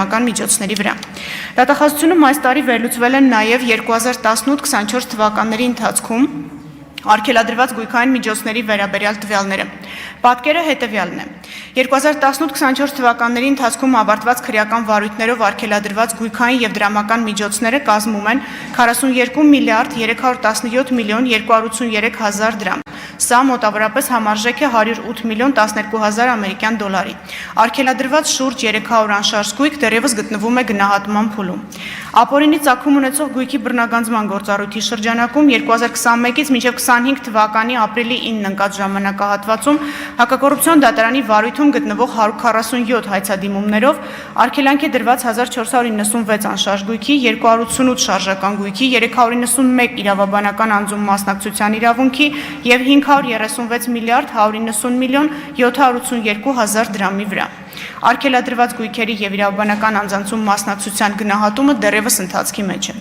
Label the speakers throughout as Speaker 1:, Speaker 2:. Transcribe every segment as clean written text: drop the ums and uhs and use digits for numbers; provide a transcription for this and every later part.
Speaker 1: դրամական միջոցների վրա։ Դատախազությունում այս տարի վերլուծվել են նաև 2018-24 թվականների ընթացքում արգելադրված գույքային միջոցների վերաբերյալ տվյալները։ Պատկերը հետևյալն է. 2018-24 թվականների ընթացքում ավարտված քրեական վարույթներով արգելադրված գույքային եւ դրամական միջոցները կազմում են 42 միլիարդ 317 միլիոն 283 հազար դրամ։ Սա մոտավորապես համարժեք է 108 միլիոն 12 հազար ամերիկյան դոլարի։ Արգելադրված շուրջ 300 անշարժ գույք դեռևս գտնվում է գնահատման փուլում։ Ապօրինի ծագում ունեցող գույքի բռնագանձման գործառույթի շրջանակում 2021-ից մինչև 25 թվականի ապրիլի 9-ն ընկած ժամանակահատվածում հակակոռուպցիոն դատարանի վարույթում գտնվող 147 հայցադիմումներով արգելանք է դրված 1496 անշարժ գույքի, 288 շարժական գույքի, 391 իրավաբանական անձում մասնակցության իրավունքի եւ 536 միլիարդ 190 միլիոն 782 հազար դրամի վրա։ Արգելադրված գույքերի եւ իրավաբանական անձանցում մասնակցության գնահատումը դեռևս ընթացքի մեջ է։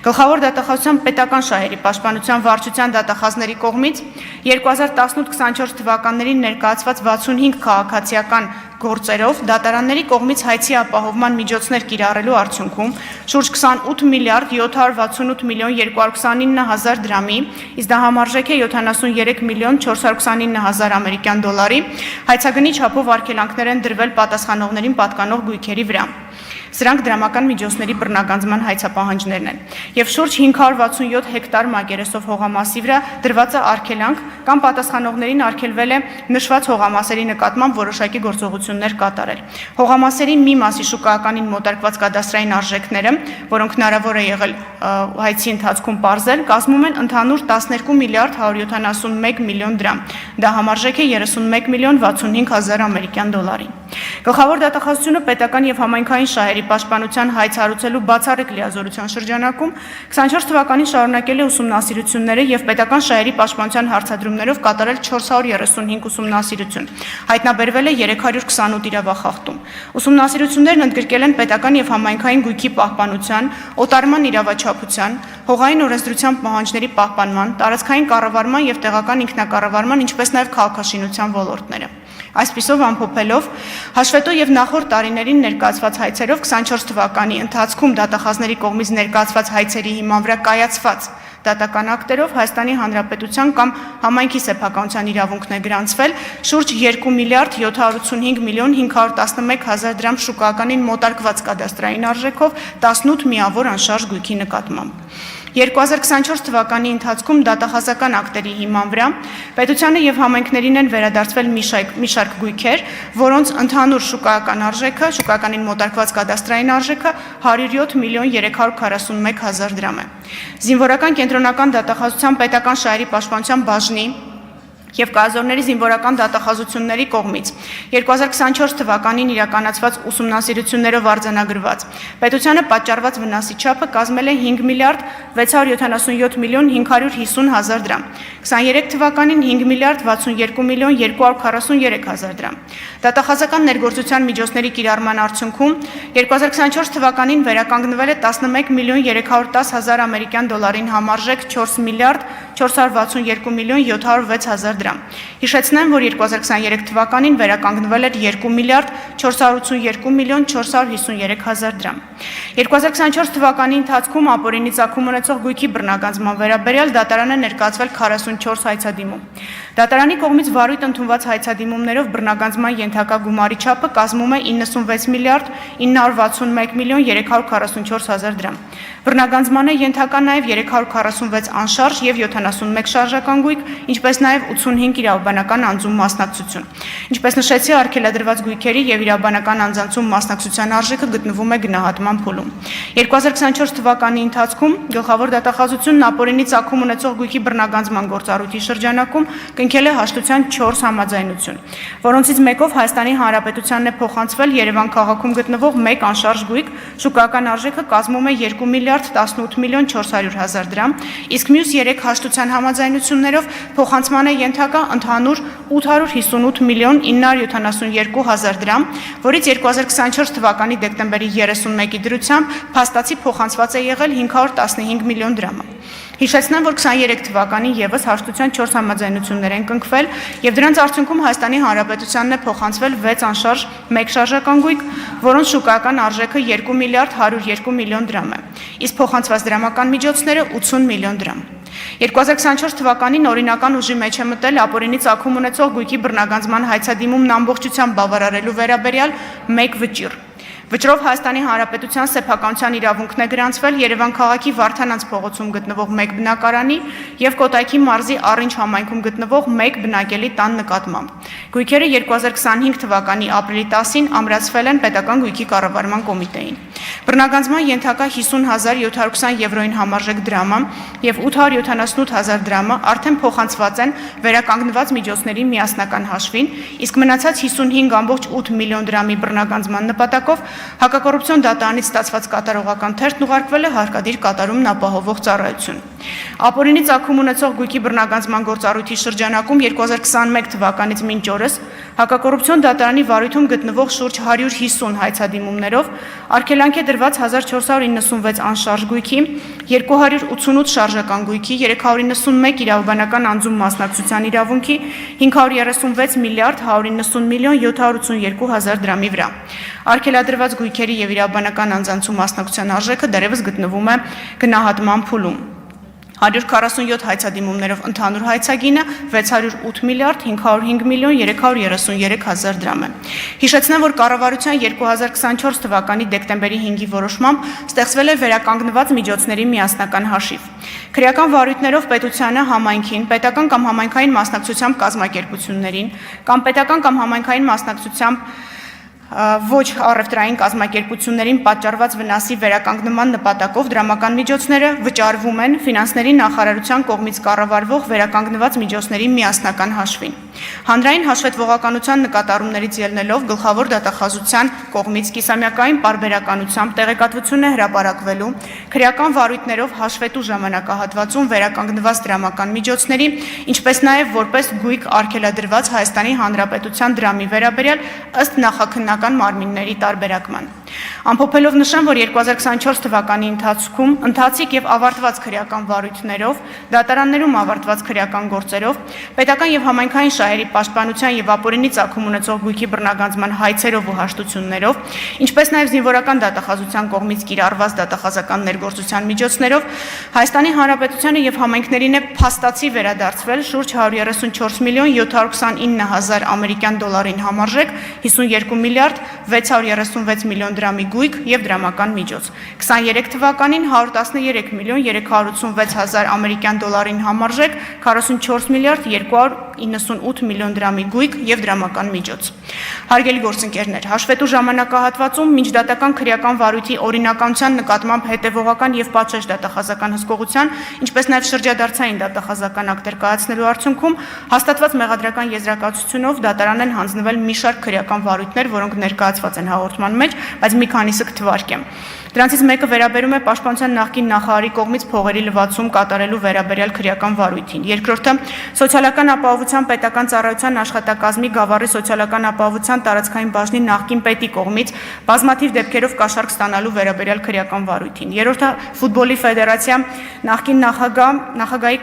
Speaker 1: Գլխավոր դատախազության պետական շահերի պաշտպանության վարչության դատախազների կողմից 2018-24 թվականներին ներկայացված 65 քաղաքացիական գործերով դատարանների կողմից հայցի ապահովման միջոցներ կիրառելու արդյունքում շուրջ 28 միլիարդ 768 միլիոն 229 հազար դրամի, իսկ դա համարժեք է 73 միլիոն 429 հազար ամերիկյան դոլարի, հայցագնի չափով արգելանքներ են դրվել պատասխանողներին պատկանող գույքերի վրա։ Սրանք դրամական միջոցների բռնագանձման հայցապահանջներն են եւ շուրջ 567 հեկտար մակերեսով հողամասի վրա դրված է արգելանք կամ պատասխանողներին արգելվել է նշված հողամասերի նկատմամբ որոշակի գործողություններ կատարել։ Հողամասերի մի մասի շուկայականին մոտարկված կադաստրային արժեքները, որոնք հնարավոր է եղել հայցի ընթացքում պարզել, կազմում են ընդհանուր 12 միլիարդ 171 միլիոն դրամ։ Դա համարժեք է 31 միլիոն 65 հազար ամերիկյան դոլարի։ Գլխավոր դատախազությունը պետական եւ համայնքային շահերի պաշտպանության հայց հարուցելու բացառիկ լիազորության շրջանակում 24 թվականին շարունակել է ուսումնասիրությունները եւ պետական շահերի պաշտպանության հարցադրումներով կատարել 435 ուսումնասիրություն։ Հայտնաբերվել է 328 իրավախախտում։ Ուսումնասիրություններն ընդգրկել են պետական եւ համայնքային գույքի պահպանության, օտարման իրավաչափության, հողային օրենսդրության պահանջների պահպանման, տարածքային կառավարման եւ տեղական ինքնակառավարման, ինչպես նաեւ քաղաքաշինության ոլորտները։ Այսպիսով ամփոփելով, հաշվետու եւ նախորդ տարիներին ներկայացված հայցերով 24 թվականի ընթացքում դատախազների կողմից ներկայացված հայցերի հիման վրա կայացված դատական ակտերով Հայաստանի Հանրապետության կամ համայնքի սեփականության իրավունքն է գրանցվել շուրջ 2 միլիարդ 785 միլիոն 511 հազար դրամ շուկայականին մոտարկված կադաստրային արժեքով 18 միավոր անշարժ գույքի նկատմամբ։ 2024 թվականի ընթացքում դատախազական ակտերի հիման վրա պետությանը եւ համայնքներին են վերադարձվել մի շարք գույքեր, որոնց ընդհանուր շուկայական արժեքը, շուկայականին մոտարկված կադաստրային արժեքը 107 միլիոն 341 հազար դրամ է։ Զինվորական կենտրոնական դատախազության պետական շահերի պաշտպանության բաժնի եւ կազորների զինվորական դատախազությունների կողմից 2024 թվականին իրականացված ուսումնասիրություններով արձանագրված պետությանը պատճառված վնասի չափը կազմել է 5 միլիարդ 677 միլիոն 550 հազար դրամ, 23 թվականին 5 միլիարդ 62 միլիոն 243 հազար դրամ։ Դատախազական ներգործության միջոցների կիրառման արդյունքում 2024 թվականին վերականգնվել է 11 միլիոն 310 հազար ամերիկյան դոլարին համարժեք 4 միլիարդ 462 միլիոն 706 հազար դրամ։ Հիշեցնեմ, որ 2023 թվականին վերականգնվել էր 2 միլիարդ 482 միլիոն 453 հազար դրամ։ 2024 թվականի ընթացքում ապօրինի ծագում ունեցող գույքի բռնագանձման վերաբերյալ դատարանը ներկայացվել 44 հայցադիմում։ Դատարանի կողմից վարույթ ընդունված հայցադիմումներով բռնագանձման ենթակա գումարի չափը կազմում է 96 միլիարդ 961 միլիոն 344 հազար դրամ։ Բռնագանձման է ենթակա նաև 346 անշարժ եւ 71 շարժական գույք, ինչպես նաև 85 իրավաբանական անձում մասնակցություն։ Ինչպես նշեցի, արգելադրված գույքերի եւ իրավաբանական անձանցում մասնակցության արժեքը գտնվում է գնահատման փուլում։ 2024 թվականի ընթացքում գլխավոր դատախազությունն ապօրինի ծագում ունեցող գույքի բռնագանձման գործառույթի շրջանակում կնքել է հաշտության 4 համաձայնություն, որոնցից մեկով Հայաստանի Հանրապետությանն է փոխանցվել Երևան քաղաքում գտնվող 1 անշարժ գույք, շուկայական արժեքը կազմում է 2 միլիարդ 18 միլիոն 400 հազար դրամ, իսկ մյուս 3 հաշտության համաձայնություններով փոխանցման է ենթակա ընդհանուր 858 միլիոն 972 հազար դրամ, որից 2024 թվականի դեկտեմբերի 31-ի դրությամբ փաստացի փոխանցված է եղել 515 միլիոն դրամը։ Հիշեցնեմ, որ 23 թվականին եւս հաշտության 4 համաձայնություններ են կնքվել եւ դրանց արդյունքում Հայաստանի Հանրապետությանն է փոխանցվել 6 անշարժ 1 շարժական գույք, որոնց շուկայական արժեքը 2 միլիարդ 102 միլիոն դրամ է, իսկ փոխանցված դրամական միջոցները 80 միլիոն դրամ։ 2024 թվականին օրինական ուժի մեջ է մտել ապօրինի ծագում ունեցող գույքի բռնագանձման հայցադիմումն ամբողջությամբ բավարարելու վերաբերյալ 1 վճիռ։ Վճռով Հայաստանի Հանրապետության սեփականության իրավունքն է գրանցվել Երևան քաղաքի Վարդանանց փողոցում գտնվող 1 բնակարանի եւ Կոտայքի մարզի Առինչ համայնքում գտնվող 1 բնակելի տան նկատմամբ։ Գույքերը 2025 թվականի ապրիլի 10-ին ամրացվել են պետական գույքի կառավարման կոմիտեին։ Բռնագանձման ենթակա 50.720 եվրոին համարժեք դրամը եւ 878.000 դրամը արդեն փոխանցված են վերականգնված միջոցների միասնական հաշվին, իսկ մնացած 55.8 միլիոն դրամի բռնագանձման նպատակով Հակակոռուպցիոն դատարանից ստացված կատարողական թերթն ուղարկվել է հարկադիր կատարումն ապահովող ծառայություն։ Ապօրինի ծագում ունեցող գույքի բռնագանձման գործառույթի շրջանակում 2021 թվականից մինչ օրս Հակակոռուպցիոն դատարանի վարույթում գտնվող շուրջ 150 հայցադիմումներով արգելանք է դրված 1496 անշարժ գույքի, 288 շարժական գույքի, 391 իրավաբանական անձում մասնակցության իրավունքի, 536 միլիարդ 190 միլիոն 782 հազար դրամի վրա։ Արգելադրված գույքերի եւ իրավաբանական անձանցու մասնակցության արժեքը դեռևս գտնվում է գնահատման փուլում։ 147 հայցադիմումներով ընդհանուր հայցագինը 608 միլիարդ 505 միլիոն 333 հազար դրամ է։ Հիշեցնեմ, որ կառավարության 2024 թվականի դեկտեմբերի 5-ի որոշմամբ ստեղծվել է վերականգնված միջոցների միասնական հաշիվ։ Քրեական վարույթներով պետությանը, համայնքին, պետական կամ համայնքային մասնակցությամբ կազմակերպություններին կամ պետական կամ համայնքային մասնակցությամբ ոչ առևտրային կազմակերպություններին պատճառված վնասի վերականգնման նպատակով դրամական միջոցները վճարվում են ֆինանսների նախարարության կողմից կառավարվող վերականգնված միջոցների միասնական հաշվին։ Հանրային հաշվետվողականության նկատառումներից ելնելով գլխավոր դատախազության կողմից կիսամյակային պարբերականությամբ տեղեկատվություն է հրապարակվելու քրեական վարույթներով հաշվետու ժամանակահատվածում վերականգնված դրամական միջոցների, ինչպես նաև որպես գույք արգելադրված Հայաստանի Հանրապետության դրամի վերաբերյալ ըստ նախաքննական մարմինների տարբերակման։ Ամփոփելով նշեմ, որ 2024 թվականի ընթացքում ընթացիկ եւ ավարտված քրեական վարույթներով, դատարաններում ավարտված քրեական գործերով, պետական եւ համայնքային շահերի պաշտպանության եւ ապօրինի ծագում ունեցող գույքի բռնագանձման հայցերով ու հաշտություններով, ինչպես նաեւ զինվորական դատախազության կողմից կիրառված դատախազական ներգործության միջոցներով Հայաստանի Հանրապետությանը եւ համայնքներին է փաստացի վերադարձվել շուրջ 134 միլիոն 729 հազար ամերիկյան դոլարին համարժեք 52 միլիարդ 636 միլիոն դրամի գույք եւ դրամական միջոց։ 23 թվականին 113 միլիոն 386 հազար ամերիկյան դոլարին համարժեք 44 միլիարդ 298 միլիոն դրամի գույք եւ դրամական միջոց։ Հարգելի գործընկերներ, հաշվետու ժամանակահատվածում միջդատական քրեական վարույթի օրինականության նկատմամբ հետևողական եւ պատշաճ դատախազական հսկողության, ինչպես նաեւ շրջադարձային դատախազական ակտեր կայացնելու արդյունքում հաստատված մեղադրական եզրակացությունով դատարան են հանձնվել մի շարք քրեական վարույթներ, որոնք ներկայացված են հաղորդման մեջ, բայց մի քանիսը կթվարկեմ։ Դրանցից մեկը վերաբերում է Պաշտպանության նախկին նախարարի կողմից փողերի լվացում կատարելու վերաբերյալ քրեական վարույթին։ Երկրորդը սոցիալական ապահովության պետական ծառայության աշխատակազմի Գավառի սոցիալական ապահովության տարածքային բաժնի նախկին պետի կողմից բազմաթիվ դեպքերով կաշառք ստանալու վերաբերյալ քրեական վարույթին։ Երրորդը ֆուտբոլի ֆեդերացիա նախկին նախագահի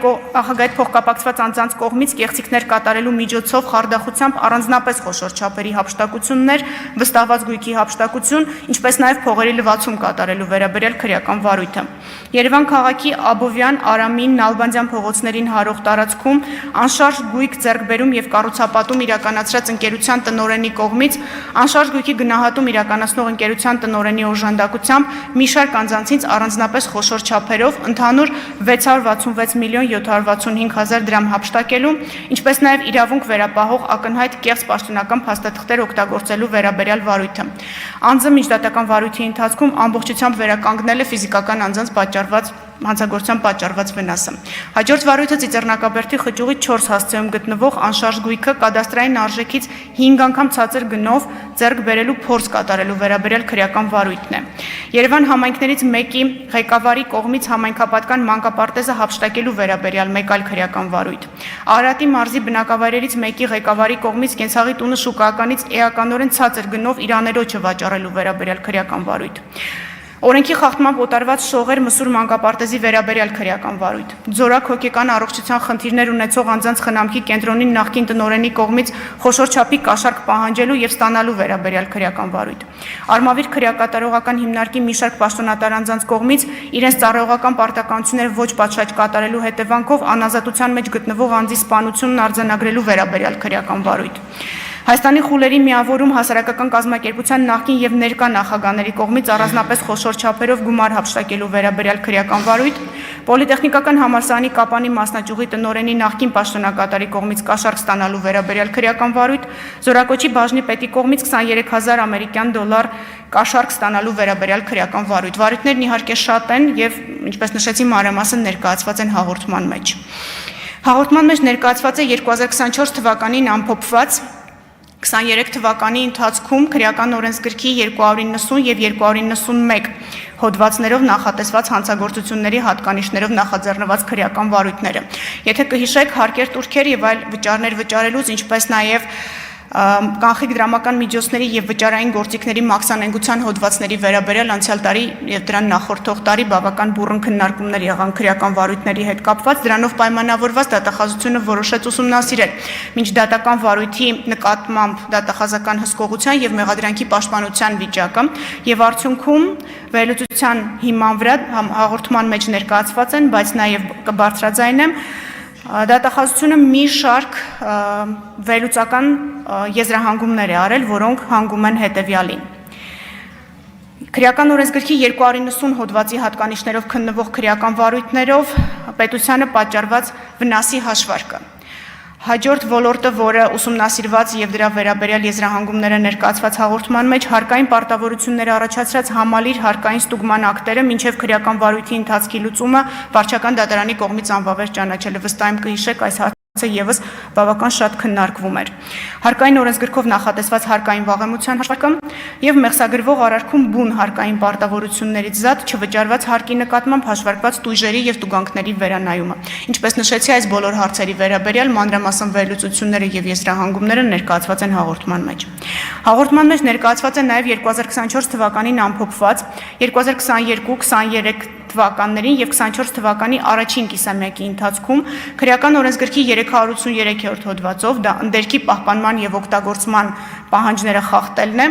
Speaker 1: փոխկապակցված անձանց կողմից կեղծիքներ կատարելու միջոցով խարդախությամբ առանձնապես խոշոր չափերի հափշտակություններ, վստահված գույքի հափշտակություն, ինչպես նաև փողերի լվացում կատարելու վերաբերյալ քրեական վարույթը։ Երևան քաղաքի Աբովյան, Արամին, Նալբանդյան փողոցներին հարող տարածքում անշարժ գույք ձեռքբերում եւ կառուցապատում իրականացրած ընկերության տնօրենի կողմից անշարժ գույքի գնահատում իրականացնող ընկերության տնօրենի օժանդակությամբ մի շարք անձանցից առանձնապես խոշոր չափերով ընդհանուր 666 միլիոն 765 հազար դրամ հափշտակելու, ինչպես նաև իրավունք վերապահող ակնհայտ կեղծ պաշտոնական փաստաթղթեր օգտագործելու վերաբերյալ վարույթը։ Անձը միջդատական վարույթի ընթացքում ամբողջությամբ վերականգնել է ֆիզիկական անձանց պատճառված հանցագործության պատճառված վնասը։ Հաջորդ վարույթը Ծիծեռնակաբերդի խճուղի 4 հասցեում գտնվող անշարժ գույքը կադաստրային արժեքից 5 անգամ ցածր գնով ձեռք բերելու փորձ կատարելու վերաբերյալ քրեական վարույթն է։ Երևան համայնքներից մեկի ղեկավարի կողմից համայնքապատկան մանկապարտեզը հափշտակելու վերաբերյալ մեկ այլ քրեական վարույթ։ Արարատի մարզի բնակավայրերից մեկի ղեկավարի կողմից կենցաղի տունը շուկայականից էականորեն ցածր գնով իր աներոջը վաճառելու վերաբերյալ քրեական վարույթ։ Օրենքի խախտմամբ օտարված շողեր մսուր մանկապարտեզի վերաբերյալ քրեական վարույթ։ Ձորակ հոգեկան առողջության խնդիրներ ունեցող անձանց խնամքի կենտրոնի նախկին տնօրենի կողմից խոշոր չափի կաշառք պահանջելու եւ ստանալու վերաբերյալ քրեական վարույթ։ Արմավիր քրեակատարողական հիմնարկի մի շարք պաշտոնատար անձանց կողմից իրենց ծառայողական պարտականությունները ոչ պատշաճ կատարելու հետևանքով անազատության մեջ գտնվող անձի սպանությունն արձանագրելու վերաբերյալ քրեական վարույթ։ Հայաստանի խուլերի միավորում հասարակական կազմակերպության նախկին եւ ներկա նախագահների կողմից առանձնապես խոշոր չափերով գումար հափշտակելու վերաբերյալ քրեական վարույթ, Պոլիտեխնիկական համալսարանի Կապանի մասնաճյուղի տնօրենի նախկին պաշտոնակատարի կողմից կաշառք ստանալու վերաբերյալ քրեական վարույթ, Զորակոչի բաժնի պետի կողմից 23,000 ամերիկյան դոլար կաշառք ստանալու վերաբերյալ քրեական վարույթ։ Վարույթներն իհարկե շատ են եւ ինչպես նշեցի մանրամասն ներկայացված են հաղորդման մեջ։ Հաղորդման մեջ ներկայացված է 2024 թվականին ամփոփված 23 թվականի ընթացքում քրեական օրենսգրքի 290 եւ 291 հոդվածներով նախատեսված հանցագործությունների հատկանիշներով նախաձեռնված քրեական վարույթները։ Եթե կհիշեք, հարկեր տուրքեր եւ այլ վճարներ վճարելուց, ինչպես նաեւ կանխիկ դրամական միջոցների եւ վճարային գործիքների մաքսանենգության հոդվածների վերաբերյալ անցյալ տարի եւ դրան նախորդող տարի բավական բուռն քննարկումներ եղան քրեական վարույթների հետ կապված, դրանով պայմանավորված դատախազությունը որոշեց ուսումնասիրել միջդատական վարույթի նկատմամբ դատախազական հսկողության եւ մեղադրանքի պաշտպանության վիճակը եւ արդյունքում վերլուծության հիման վրա հաղորդման մեջ ներկայացված են, բայց նաեւ կբարձրաձայնեմ դատախազությունը մի շարք վերլուծական եզրահանգումներ է արել, որոնք հանգում են հետևյալին։ Քրեական օրենսգրքի 290 հոդվածի հատկանիշներով քննվող քրեական վարույթներով պետությանը պատճառված վնասի հաշվարկը։ Հաջորդ ոլորտը, որը ուսումնասիրված եւ դրա վերաբերյալ եզրահանգումները ներկայացված հաղորդման մեջ հարկային պարտավորությունները առաջացրած համալիր հարկային ստուգման ակտերը մինչեւ քրեական վարույթի ընթացքի լուծումը վարչական դատարանի կողմից անվավեր ճանաչելը։ Վստահ եմ կհիշեք, այս հարցը եւս բավական շատ քննարկվում էր։ Հարկային օրենսգրքով նախատեսված հարկային վաղեմության հաշվարկը եւ մեղսագրվող արարքում բուն հարկային պարտավորություններից զատ չվճարված հարկի նկատմամբ հաշվարկված տույժերի եւ տուգանքների վերանայումը։ Ինչպես նշեցի, այս բոլոր հարցերի վերաբերյալ մանրամասն վերլուծությունները եւ եզրահանգումները ներկայացված են հաղորդման մեջ։ Հաղորդման մեջ ներկայացված է նաեւ 2024 թվականին ամփոփված 2022-23 թվականներին եւ 24 թվականի առաջին կիսամյակի ընթացքում քրեական օրենսգրքի 383-րդ հոդվածով դա ընդերքի պահպանման եւ օգտագործման պահանջները խախտելն է,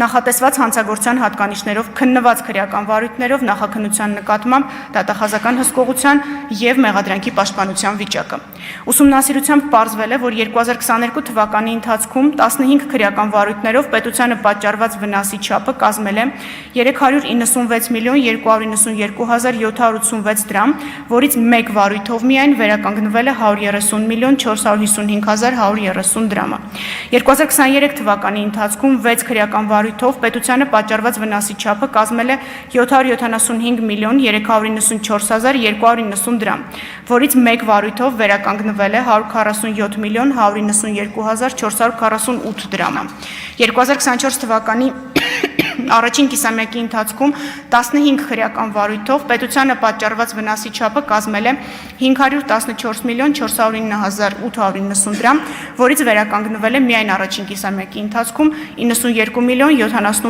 Speaker 1: նախատեսված հանցագործության հատկանիշներով քննված քրեական վարույթներով նախաքննության նկատմամբ դատախազական հսկողության եւ մեղադրանքի պաշտպանության վիճակը։ Ուսումնասիրությամբ պարզվել է, որ 2022 թվականի ընթացքում 15 քրեական վարույթներով պետությանը պատճառված վնասի չափը կազմել է 396 միլիոն 292 786 դրամ, որից մեկ վարույթով միայն վերականգնվել է 130 միլիոն 455 130 դրամը։ 2023 թվականի ընթացքում 6 քրեական վարույթով պետությանը պատճառված վնասի չափը կազմել է 775 միլիոն 394 290 դրամ, որից մեկ վարույթով վերականգնվել է 147 միլիոն 192 448 դրամը։ 2024 թվականի առաջին կիսամյակի ընթացքում 15 քրեական վարույթով պետությանը պատճառված վնասի չափը կազմել է 514 միլիոն 409 890 դրամ, որից վերականգնվել է միայն առաջին կիսամյակի ընթացքում 92 միլիոն 78